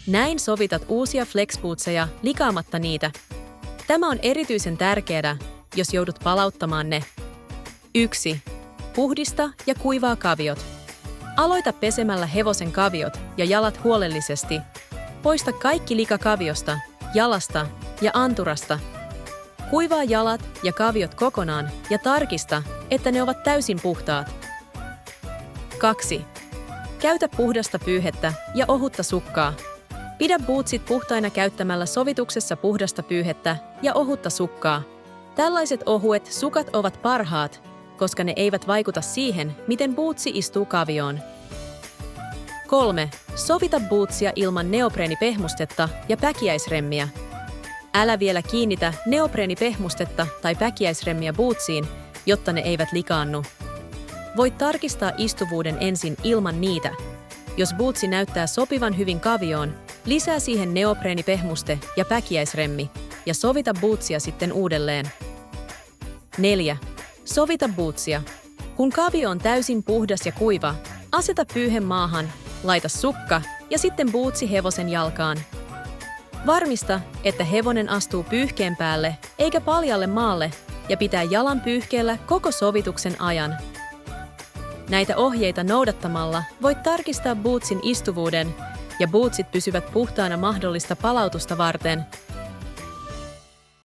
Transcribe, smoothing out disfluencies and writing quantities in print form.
Näin sovitat uusia Flexbootseja likaamatta niitä. Tämä on erityisen tärkeää, jos joudut palauttamaan ne. 1. Puhdista ja kuivaa kaviot. Aloita pesemällä hevosen kaviot ja jalat huolellisesti. Poista kaikki lika kaviosta, jalasta ja anturasta. Kuivaa jalat ja kaviot kokonaan ja tarkista, että ne ovat täysin puhtaat. 2. Käytä puhdasta pyyhettä ja ohutta sukkaa. Pidä bootsit puhtaina käyttämällä sovituksessa puhdasta pyyhettä ja ohutta sukkaa. Tällaiset ohuet sukat ovat parhaat, koska ne eivät vaikuta siihen, miten bootsi istuu kavioon. 3. Sovita bootsia ilman neopreenipehmustetta ja päkiäisremmiä. Älä vielä kiinnitä neopreenipehmustetta tai päkiäisremmiä bootsiin, jotta ne eivät likaannu. Voit tarkistaa istuvuuden ensin ilman niitä. Jos bootsi näyttää sopivan hyvin kavioon, lisää siihen neopreenipehmuste ja päkiäisremmi ja sovita bootsia sitten uudelleen. 4. Sovita bootsia. Kun kavio on täysin puhdas ja kuiva, aseta pyyhe maahan, laita sukka ja sitten bootsi hevosen jalkaan. Varmista, että hevonen astuu pyyhkeen päälle eikä paljalle maalle ja pitää jalan pyyhkeellä koko sovituksen ajan. Näitä ohjeita noudattamalla voit tarkistaa bootsin istuvuuden ja bootsit pysyvät puhtaana mahdollista palautusta varten